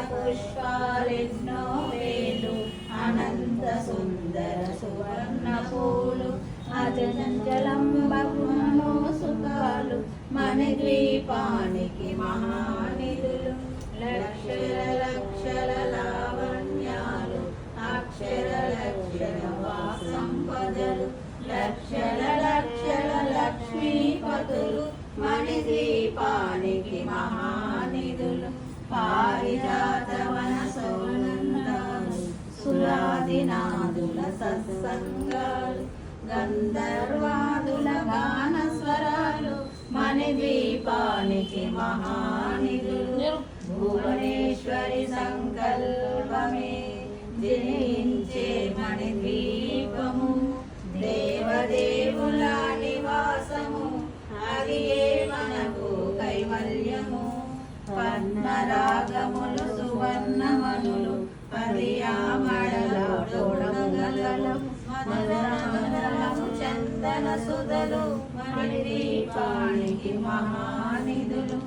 పుష్పాలెన్నో వేలు అనంత సుందర సువర్ణ పూలు అజంజలంబగుణో సుఖాలు మణిద్వీపానికి మహానిధులు లక్షల లక్షల లావణ్యాలు అక్షర లక్షల సంపదలు లక్షల లక్షల లక్ష్మీపతులు మణిద్వీపానికి మహానిధులు పారిజాతవన సౌనందాలు సురాదినాదుల సత్సంగాలు గంధర్వాదుల గాన స్వరాలు మణిద్వీపానికి మహానిధులు భువనేశ్వరి సంకల్పమే జయించే మణిద్వీపము దేవదేవుల నివాసము అది ఏ మనకు కైవల్యము పద్మరాగములు సువర్ణమనులు పదియామడలము చందన సుధలు మణిద్వీపానికి మహానిధులు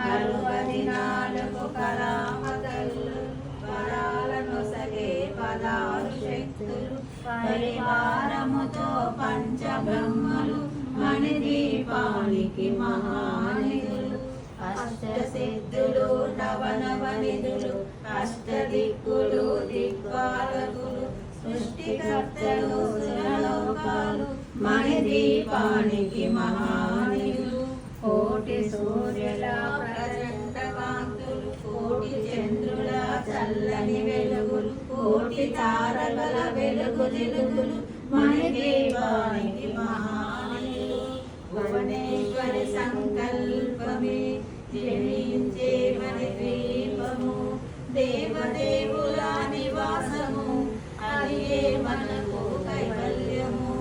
64 కళామతలు వరాలను సగే 16 శక్తులు పరివారముతో పంచబ్రహ్మలు మణిద్వీపానికి మహానిధులు అష్టసిద్ధులు నవనవనిధులు అష్టదిక్కులు దిక్పాలకులు సృష్టికర్తలు సురలోకాలు మణిద్వీపానికి మహానిధులు కోటి సూర్యుల ప్రచండ కాంతులు కోటి చంద్రుల చల్లని వెలుగులు కోటి తారకల వెలుగు జిలుగులు మణిద్వీపానికి మహానిధులు భువనేశ్వరి సంకల్పమే జయించే మణిద్వీపము దేవదేవుల నివాసము అది ఏ మనకు కైవల్యము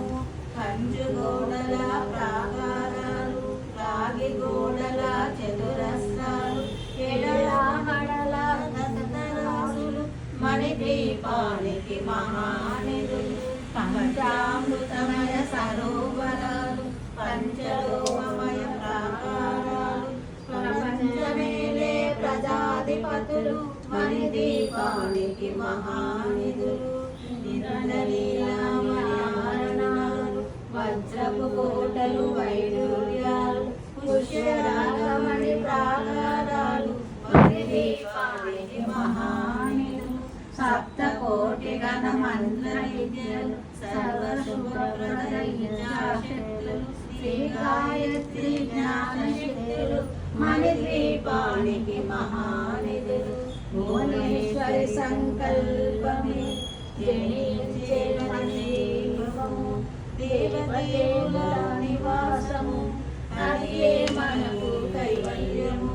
కంచుగోడల ప్రాకారాలు రాగి గోడల చతురస్రాలు ఎడలామడల దశరాసులు మణిద్వీపానికి మహానిధులు పంచామృతమయ సరోవరాలు పంచలోహమయ ప్రాకారాలు ప్రపంచమేలే ప్రజాధిపతులు మణిద్వీపానికి మహానిధులు నిరంజనీలామణారణాలు వజ్రపు కోటలు వైడూర్యాలు పుష్యరాగమణి ప్రాకారాలు మణిద్వీపానికి మహానిధులు సప్తకోటి గణ మంత్ర విద్యలు సర్వశుభప్రదశక్తులు శ్రీ గాయత్రి జ్ఞానశక్తులు మణిద్వీపానికి మహానిధులు భువనేశ్వరి సంకల్పమే జయించే మణిద్వీపము దేవదేవుల నివాసము అది ఏ మనకు కైవల్యము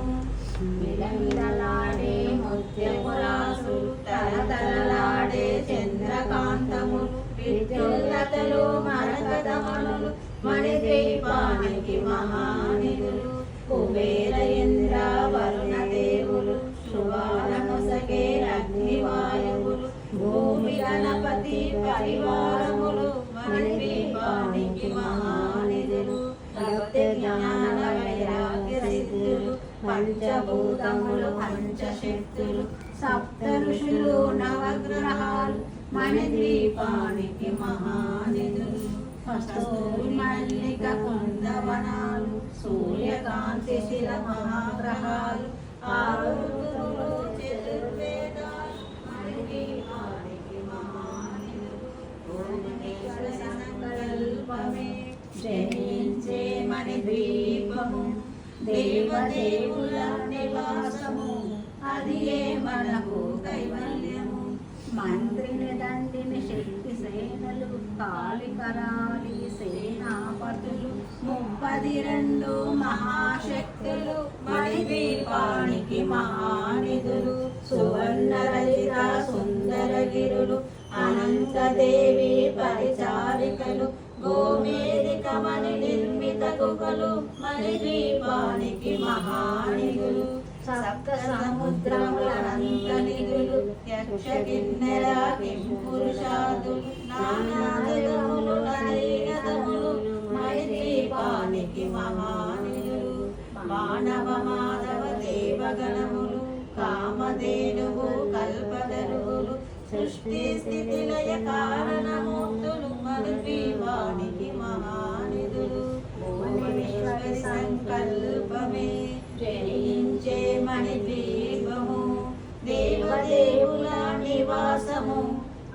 మిలమిలలాడే ముత్యమురాసులు తలతలలాడే చంద్రకాంతములు విద్యుల్లతలు మరకతమణులు మణిద్వీపానికి మహానిధులు కుబేర ఇంద్ర వరుణ దేవులు శుభాలను సగే అగ్నివాయువులు భూమి గణపతి పరివారములు మణిద్వీపానికి మహానిధులు భక్తి జ్ఞాన వైరాగ్య సిద్ధులు పంచభూతములు పంచశక్తులు సప్త ఋషులు నవగ్రహాలు మణిద్వీపానికి మహానిధులు కస్తూరి మల్లిక కుందవనాలు సూర్యకాంతి శిల మహాగ్రహాలు ఆరు ఋతువులు చతుర్వేదాలు మణిద్వీపానికి మహానిధులు భువనేశ్వరి సంకల్పమే జయించే మణిద్వీపము దేవదేవుల నివాసము అది ఏ మనకు కైవల్యము మంత్రిని దండిని శక్తి సేనలు కాళికరాలి సేనాపతులు 32 మహాశక్తులు మణిద్వీపానికి మహానిధులు సువర్ణ రజిత సుందరగిరులు అనంతదేవి పరిచారికలు గోమేదిక మణి నిర్మిత గుహలు మణిద్వీపానికి మహానిధులు సప్త సముద్రముల అనంత నిధులు యక్ష కిన్నెర కింపురుషాదులు నానాదములు నదీనదములు మణిద్వీపానికి మహానిధులు మానవ మాధవ దేవగణములు కామధేనువు సృష్టి స్థితి లయ కారణమూర్తులు మణిద్వీపానికి మహానిధులు భువనేశ్వరి సంకల్పమే జయించే మణిద్వీపము దేవదేవుల నివాసము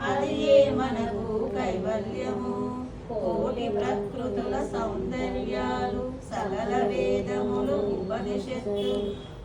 అది ఏ మనకు కైవల్యము కోటి ప్రకృతుల సౌందర్యాలు సకల వేదములు ఉపనిషత్తులు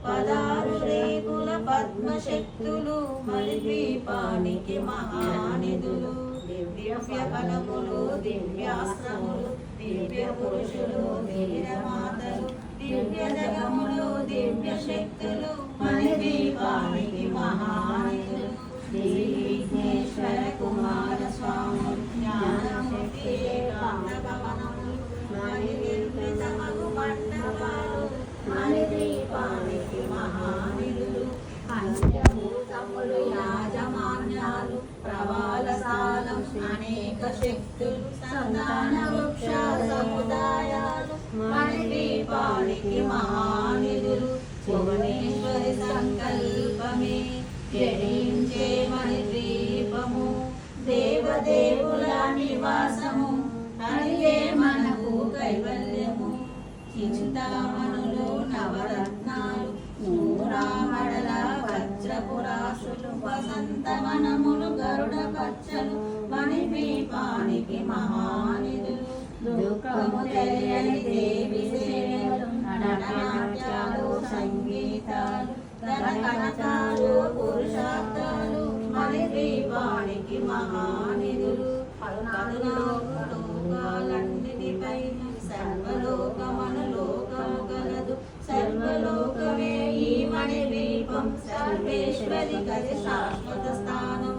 పదారు రేకుల పద్మశక్తులు మణిద్వీపానికి మహానిధులు దివ్య ఫలములు దివ్యాస్త్రములు దివ్య పురుషులు ధీరమాతలు దివ్య జగములు దివ్య శక్తులు మణిద్వీపానికి మహానిధులు శ్రీ విఘ్నేశ్వర కుమార స్వామి జ్ఞానమూర్తి ఏకాంతగమనములు మణినిర్మితమగు మండపాలు మణిద్వీపానికి మహానిధులు పంచభూతములు యాజమాన్యాలు ప్రవాలసాలం అనేక శక్తులు సంతాన వృక్ష సముదాయాలు మణిద్వీపానికి మహానిధులు భువనేశ్వరి సంకల్పమే జయించే మణిద్వీపము దేవదేవుల నివాసము అదిగే మనకు కైవల్యము చింతామణులు నవరత్నాలు నూరామడల వజ్రపురాసులు వసంతవనములు గరుడ పచ్చలు మణిద్వీపానికి మహానిధులు దుఃఖము తెలియని దేవి సేవలు నటనాట్యాలు సంగీతాలు ధనకనకాలు పురుషార్థాలు మణిద్వీపానికి మహానిధులు లోకాలన్నిటిపై సర్వలోకమనులోకము గలదు సర్వలోకమే ఈ మణిద్వీపం సర్వేశ్వరి గది శాశ్వత స్థానం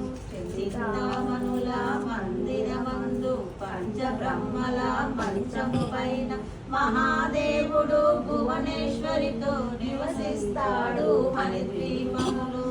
సీతామణుల మందిరమందు పంచబ్రహ్మల మంచము పైన మహాదేవుడు భువనేశ్వరితో నివసిస్తాడు మణిద్వీపములు